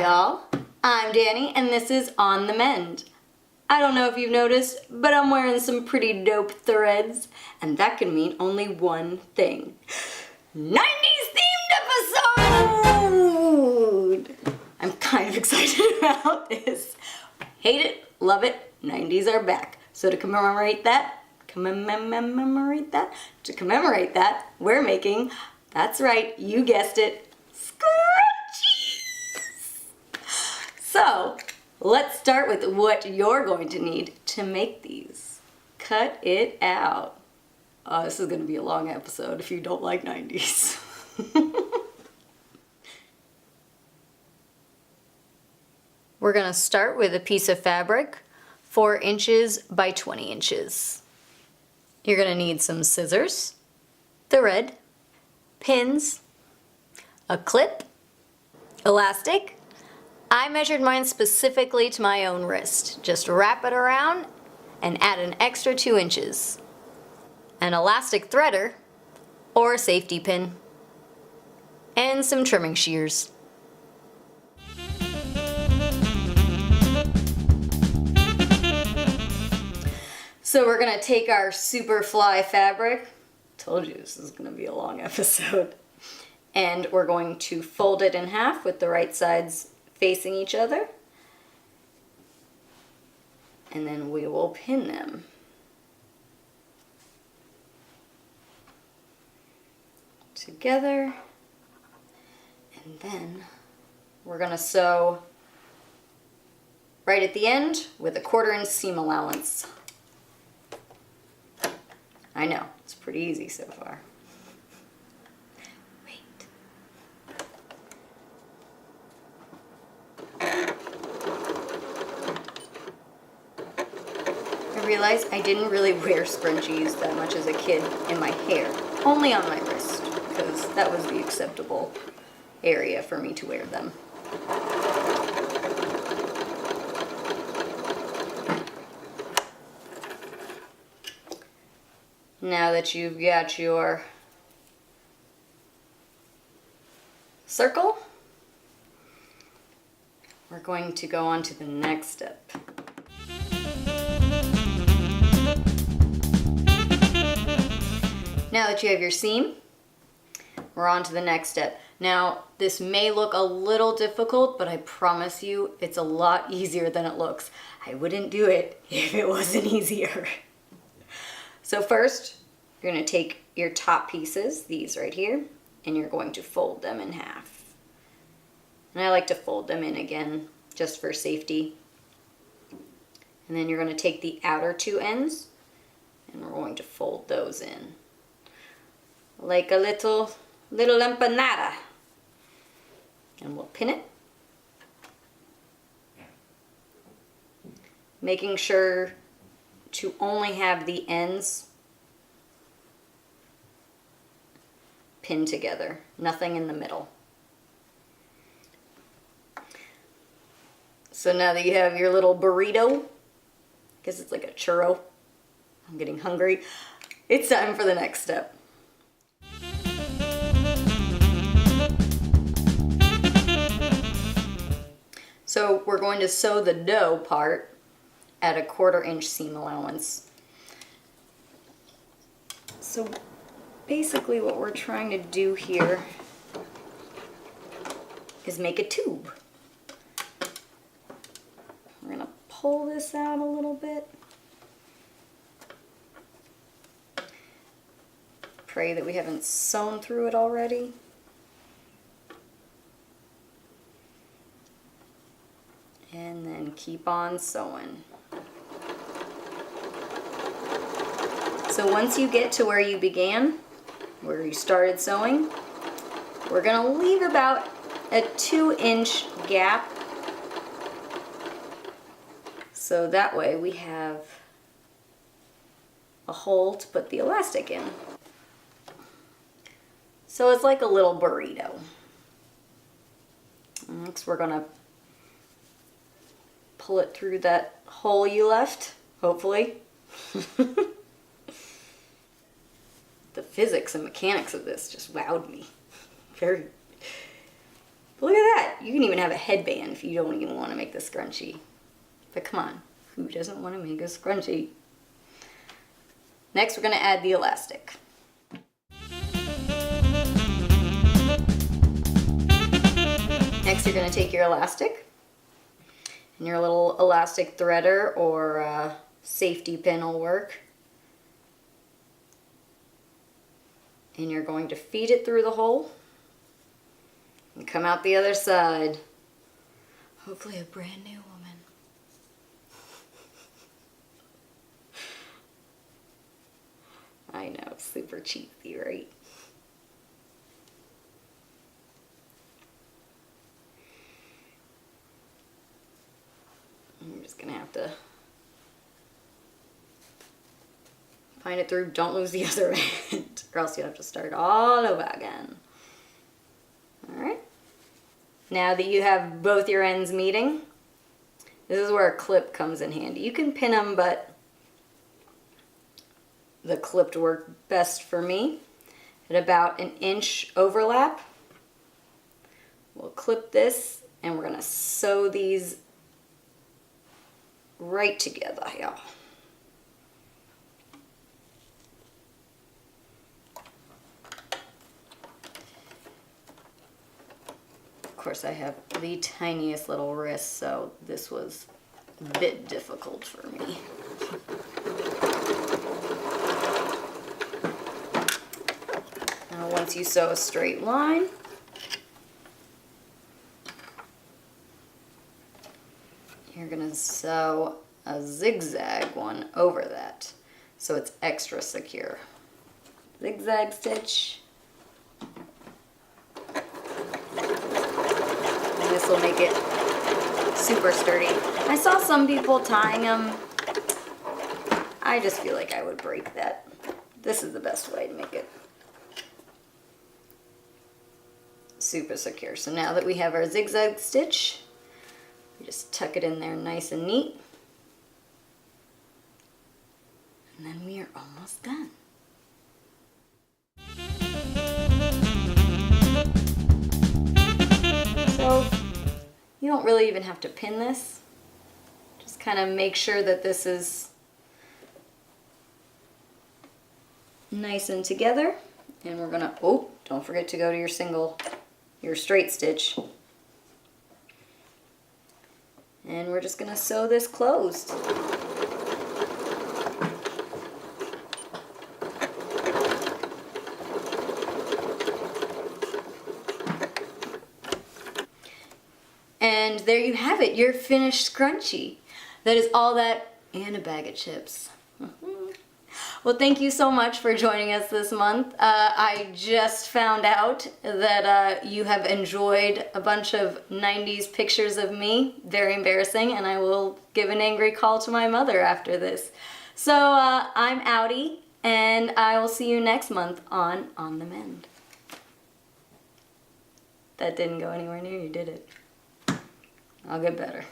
Hi all, I'm Dani and this is On the Mend. I don't know if you've noticed, but I'm wearing some pretty dope threads, and that can mean only one thing. 90s themed episode! I'm kind of excited about this. Hate it, love it, 90s are back. So to commemorate that, we're making, that's right, you guessed it, scrunchies! So, let's start with what you're going to need to make these. Cut it out. Oh, this is going to be a long episode if you don't like 90s. We're going to start with a piece of fabric, 4 inches by 20 inches. You're going to need some scissors, thread, pins, a clip, elastic. I measured mine specifically to my own wrist. Just wrap it around and add an extra 2 inches. An elastic threader or a safety pin. And some trimming shears. So we're gonna take our Superfly fabric. Told you this is gonna be a long episode. And we're going to fold it in half with the right sides facing each other, and then we will pin them. Together, and then we're going to sew right at the end with a 1/4 inch seam allowance. I know, it's pretty easy so far. I realized I didn't really wear scrunchies that much as a kid in my hair, only on my wrist, because that was the acceptable area for me to wear them. Now that you've got your circle, we're going to go on to the next step. Now that you have your seam, we're on to the next step. Now, this may look a little difficult, but I promise you it's a lot easier than it looks. I wouldn't do it if it wasn't easier. So first, you're going to take your top pieces, these right here, and you're going to fold them in half. And I like to fold them in again, just for safety. And then you're going to take the outer 2 ends, and we're going to fold those in. Like a little empanada. And we'll pin it. Making sure to only have the ends pinned together, nothing in the middle. So now that you have your little burrito, I guess it's like a churro, I'm getting hungry, it's time for the next step. So we're going to sew the dough part at a 1/4 inch seam allowance. So basically what we're trying to do here is make a tube. We're going to pull this out a little bit. Pray that we haven't sewn through it already. And then keep on sewing. So once you get to where you began, where you started sewing, we're going to leave about a 2 inch gap. So that way we have a hole to put the elastic in. So it's like a little burrito. Next we're going to pull it through that hole you left, hopefully. The physics and mechanics of this just wowed me. Very But look at that. You can even have a headband if you don't even want to make the scrunchie. But come on, who doesn't want to make a scrunchie? Next, we're going to add the elastic. Next, you're going to take your elastic and your little elastic threader or safety pin will work. And you're going to feed it through the hole and come out the other side. Hopefully a brand new woman. I know, super cheesy, right? I'm just gonna have to find it through. Don't lose the other end, or else you have to start all over again. All right. Now that you have both your ends meeting, this is where a clip comes in handy. You can pin them, but the clipped work best for me. At about an inch overlap, we'll clip this and we're gonna sew these right together, y'all. Of course, I have the tiniest little wrist, so this was a bit difficult for me. Now, once you sew a straight line, you're gonna sew a zigzag one over that, so it's extra secure. Zigzag stitch. And this will make it super sturdy. I saw some people tying them. I just feel like I would break that. This is the best way to make it super secure. So now that we have our zigzag stitch, we just tuck it in there nice and neat. And then we are almost done. So you don't really even have to pin this. Just kind of make sure that this is nice and together. And we're gonna, oh, don't forget to go to your straight stitch. And we're just gonna sew this closed. And there you have it, your finished scrunchie. That is all that and a bag of chips. Well, thank you so much for joining us this month. I just found out that you have enjoyed a bunch of 90s pictures of me. Very embarrassing, and I will give an angry call to my mother after this. So I'm outie, and I will see you next month on the Mend. That didn't go anywhere near you, did it? I'll get better.